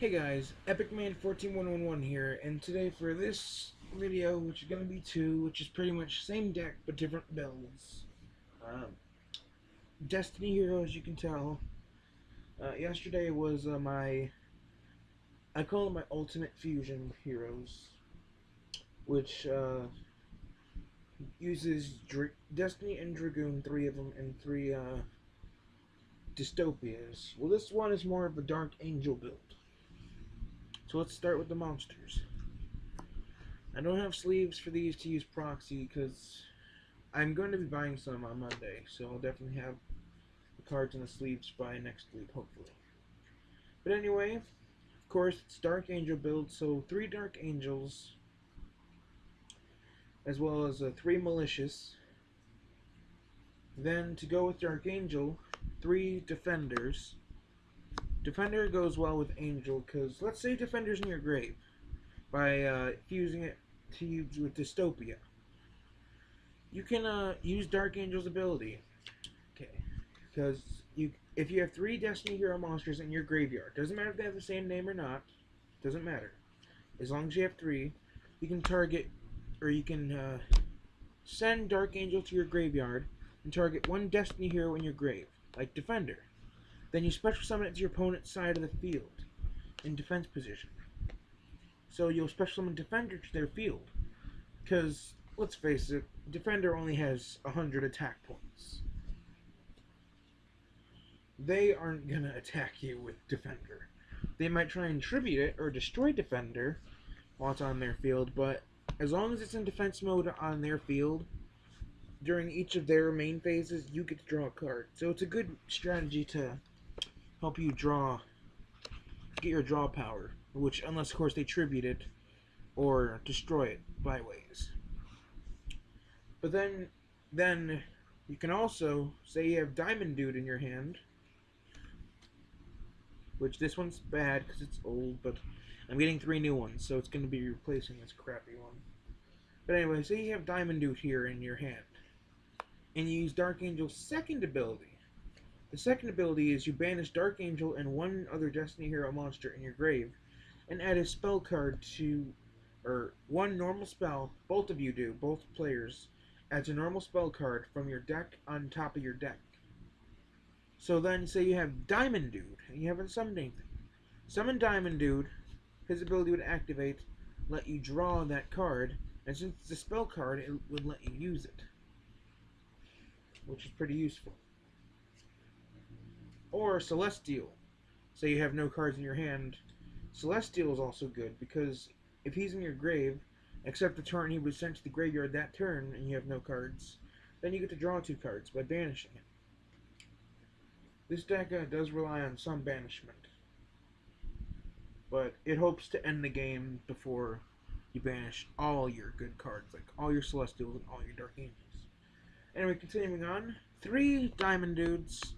Hey guys, EpicMan14111 here, and today for this video, which is going to be two, which is pretty much same deck but different builds. Um, Destiny Hero, as you can tell. Yesterday was I call it my Ultimate Fusion Heroes, which uses Destiny and Dragoon, three of them, and three dystopias. Well, this one is more of a Dark Angel build. So let's start with the monsters. I don't have sleeves for these to use proxy because I'm going to be buying some on Monday, so I'll definitely have the cards and the sleeves by next week, hopefully. But anyway, of course, it's Dark Angel build, so 3 Dark Angels, as well as 3 Malicious. Then, to go with Dark Angel, 3 Defenders. Defender goes well with Angel, because let's say Defender's in your grave, by fusing it to use with Dystopia. You can use Dark Angel's ability. Okay. Because if you have 3 Destiny Hero monsters in your graveyard, doesn't matter if they have the same name or not, doesn't matter. As long as you have 3, you can target, or you can send Dark Angel to your graveyard and target 1 Destiny Hero in your grave, like Defender. Then you special summon it to your opponent's side of the field, in defense position. So you'll special summon Defender to their field, because, let's face it, Defender only has 100 attack points. They aren't gonna attack you with Defender. They might try and tribute it or destroy Defender while it's on their field, but as long as it's in defense mode on their field, during each of their main phases, you get to draw a card. So it's a good strategy to help you get your draw power, which, unless of course they tribute it or destroy it by ways. But then you can also say you have Diamond Dude in your hand, which this one's bad because it's old, but I'm getting 3 new ones, so it's going to be replacing this crappy one. But anyway, say you have Diamond Dude here in your hand, and you use Dark Angel's second ability. The second ability is you banish Dark Angel and 1 other Destiny Hero monster in your grave, and add a spell card to, or 1 normal spell, both of you do, both players, adds a normal spell card from your deck on top of your deck. So then, say you have Diamond Dude, and you haven't summoned anything. Summon Diamond Dude, his ability would activate, let you draw that card, and since it's a spell card, it would let you use it, which is pretty useful. Or Celestial. Say you have no cards in your hand. Celestial is also good, because if he's in your grave, except the turn he was sent to the graveyard that turn, and you have no cards, then you get to draw 2 cards by banishing him. This deck does rely on some banishment, but it hopes to end the game before you banish all your good cards, like all your Celestials and all your Dark Angels. Anyway, continuing on, 3 Diamond Dudes.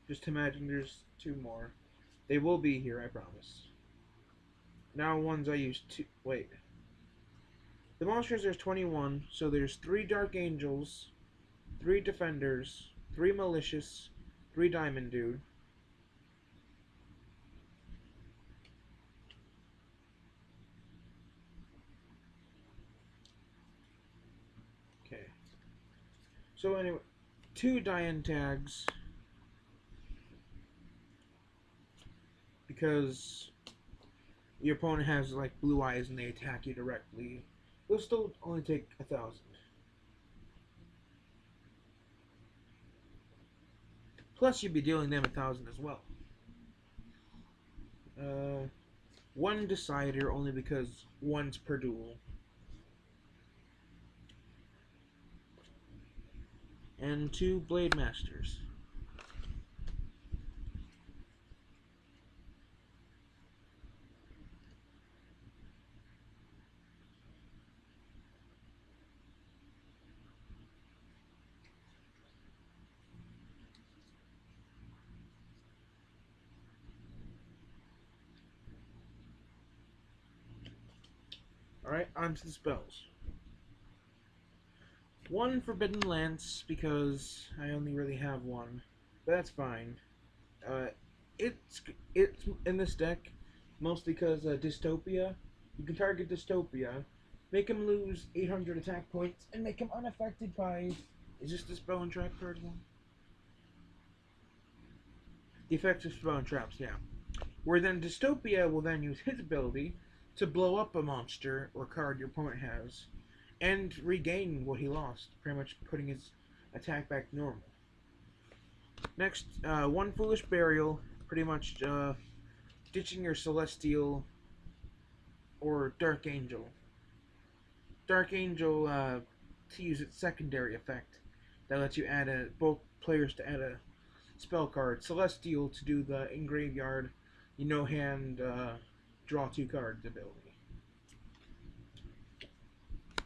Just imagine there's 2 more. They will be here, I promise. Now ones I used to... Wait. The monsters, there's 21, so there's 3 Dark Angels, 3 Defenders, 3 Malicious, 3 Diamond Dude. Okay. So anyway, 2 Dian tags, because your opponent has like blue eyes and they attack you directly. They'll still only take 1,000. Plus, you'd be dealing them 1,000 as well. 1 Decider, only because 1's per duel. And 2 Blade Masters. Alright, on to the spells. 1 Forbidden Lance, because I only really have 1. But that's fine. it's in this deck mostly because Dystopia. You can target Dystopia, make him lose 800 attack points, and make him unaffected by. Is this the spell and trap card one? The effects of spell and traps, yeah. Where then Dystopia will then use his ability to blow up a monster or card your opponent has, and regain what he lost, pretty much putting his attack back to normal. Next, one Foolish Burial, pretty much ditching your Celestial or Dark Angel. Dark Angel to use its secondary effect that lets you add both players to add a spell card. Celestial to do the in graveyard, hand draw 2 cards ability.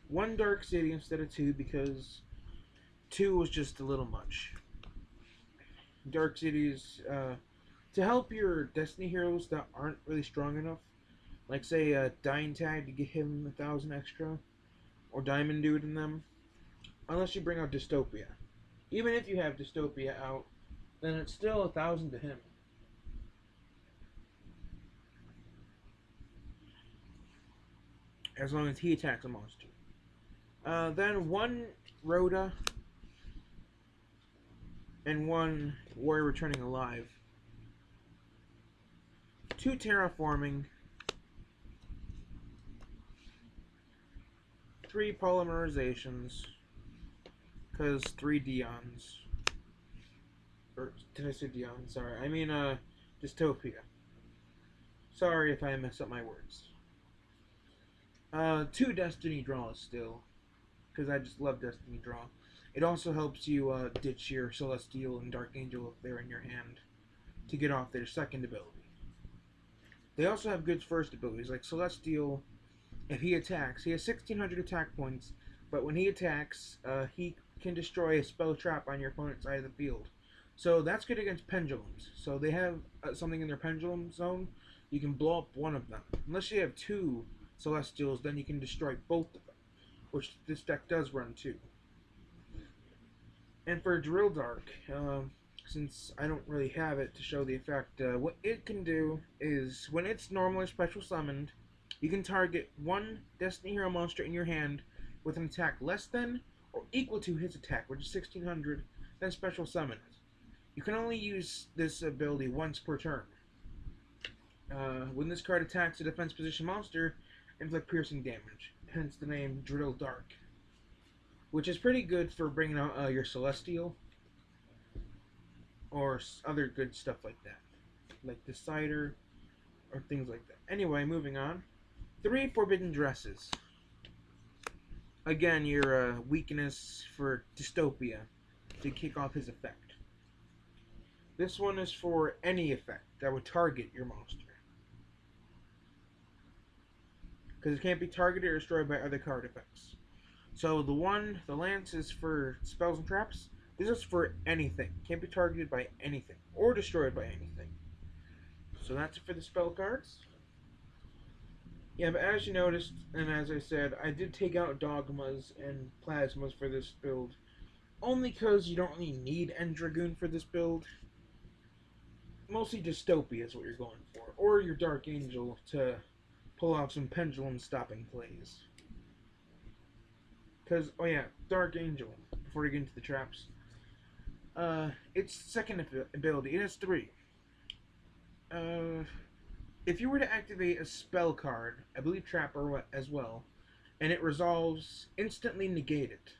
One Dark City instead of 2 because 2 was just a little much. Dark Cities to help your Destiny heroes that aren't really strong enough, like say Dying Tag to get him 1,000 extra, or Diamond Dude in them, unless you bring out Dystopia. Even if you have Dystopia out, then it's still 1,000 to him. As long as he attacks a monster. Then one Rhoda and one Warrior Returning Alive. 2 Terraforming. 3 Polymerizations. Because 3 Dions. Or, did I say Dion? Sorry. I mean, Dystopia. Sorry if I mess up my words. 2 Destiny draws still. Because I just love Destiny draw. It also helps you ditch your Celestial and Dark Angel if they're in your hand to get off their second ability. They also have good first abilities, like Celestial. If he attacks, he has 1,600 attack points, but when he attacks, he can destroy a spell trap on your opponent's side of the field. So that's good against pendulums. So they have something in their pendulum zone. You can blow up one of them. Unless you have 2 Celestials, then you can destroy both of them, which this deck does run too. And for Drill Dark, since I don't really have it to show the effect, what it can do is, when it's normally special summoned, you can target one Destiny Hero monster in your hand with an attack less than or equal to his attack, which is 1,600, then special summon it. You can only use this ability once per turn. When this card attacks a defense position monster, inflict piercing damage, hence the name Drill Dark. Which is pretty good for bringing out your Celestial or other good stuff like that, like Decider or things like that. Anyway, moving on. 3 Forbidden Dresses. Again, your weakness for Dystopia to kick off his effect. This one is for any effect that would target your monster. Because it can't be targeted or destroyed by other card effects. So the Lance is for spells and traps. This is for anything. Can't be targeted by anything or destroyed by anything. So that's it for the spell cards. Yeah, but as you noticed, and as I said, I did take out Dogmas and Plasmas for this build. Only because you don't really need End Dragoon for this build. Mostly Dystopia is what you're going for. Or your Dark Angel to pull off some pendulum stopping plays. Because, oh yeah, Dark Angel, before we get into the traps. Its second ability, it has 3. If you were to activate a spell card, I believe Trapper as well, and it resolves, instantly negate it.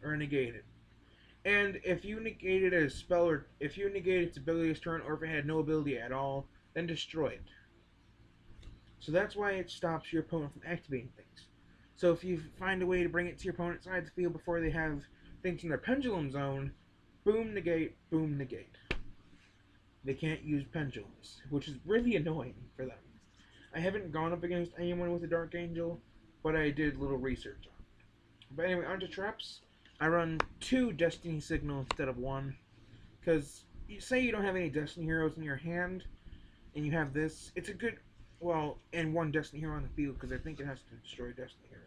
Or negate it. And if you negated a spell, or if you negated its ability this turn, or if it had no ability at all, then destroy it. So that's why it stops your opponent from activating things. So if you find a way to bring it to your opponent's side of the field before they have things in their pendulum zone, boom, negate, boom, negate. They can't use pendulums, which is really annoying for them. I haven't gone up against anyone with a Dark Angel, but I did a little research on it. But anyway, onto traps. I run 2 Destiny Signal instead of 1, because you say you don't have any Destiny Heroes in your hand, and you have this, it's a good, well, and 1 Destiny Hero on the field, because I think it has to destroy a Destiny Hero.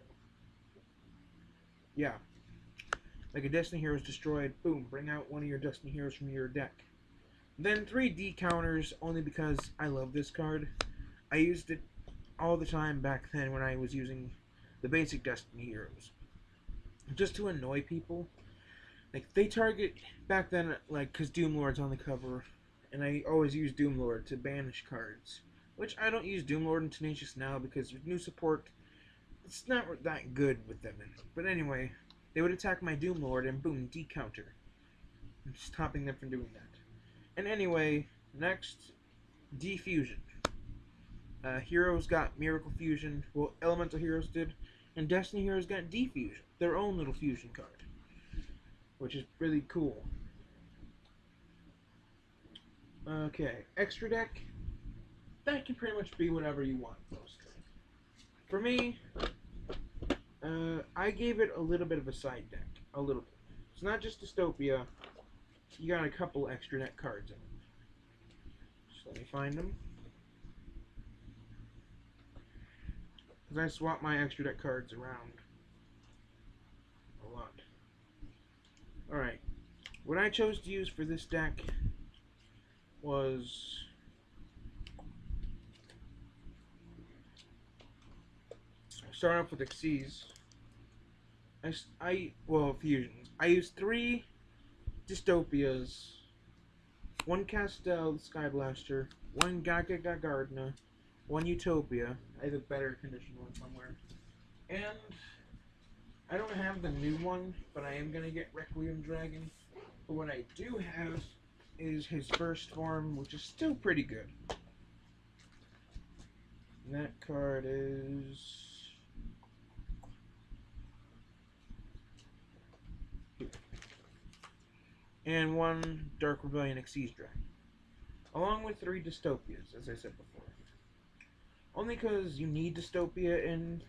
Yeah. Like a Destiny Hero is destroyed, boom, bring out one of your Destiny Heroes from your deck. Then 3D counters, only because I love this card. I used it all the time back then when I was using the basic Destiny heroes. Just to annoy people. Like, they target back then, like, because Doomlord's on the cover, and I always use Doomlord to banish cards. Which I don't use Doomlord and Tenacious now because with new support, it's not that good with them. But anyway, they would attack my Doomlord and boom, decounter. Stopping them from doing that. And anyway, next, Defusion. Heroes got Miracle Fusion, well, Elemental Heroes did, and Destiny Heroes got Defusion, their own little fusion card, which is really cool. Okay, extra deck, that can pretty much be whatever you want, mostly. For me, I gave it a little bit of a side deck, a little bit. It's not just Dystopia, you got a couple extra deck cards in it. Just let me find them. Because I swap my extra deck cards around a lot. Alright, what I chose to use for this deck was start off with Xyz. Well, fusions. I used 3 Dystopias, 1 Castel, the Sky Blaster, 1 Gaga Gardna, 1 Utopia. I have a better conditioned one somewhere. And I don't have the new one, but I am gonna get Requiem Dragon. But what I do have is his first form, which is still pretty good. And that card is and 1 Dark Rebellion Xyz Dragon, along with 3 Dystopias, as I said before. Only because you need Dystopia in.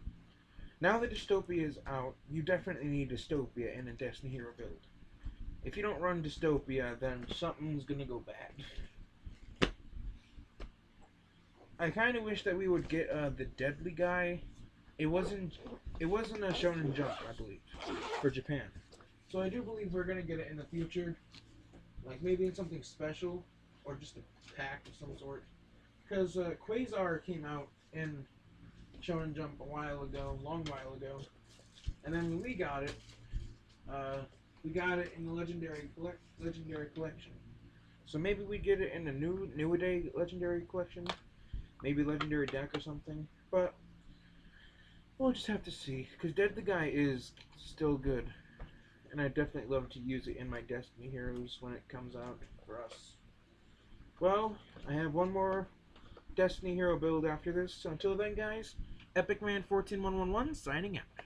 Now that Dystopia is out, you definitely need Dystopia in a Destiny Hero build. If you don't run Dystopia, then something's gonna go bad. I kind of wish that we would get the Deadly guy. It wasn't a Shonen Jump, I believe, for Japan. So I do believe we're gonna get it in the future, like maybe in something special, or just a pack of some sort. Because Quasar came out in Shonen Jump a while ago, long while ago, and then when we got it in the Legendary Collection. So maybe we get it in the New A Day Legendary Collection, maybe Legendary Deck or something. But we'll just have to see, because Dead the Guy is still good, and I definitely love to use it in my Destiny Heroes when it comes out for us. Well, I have one more Destiny Hero build after this, so until then guys, EpicMan14111 signing out.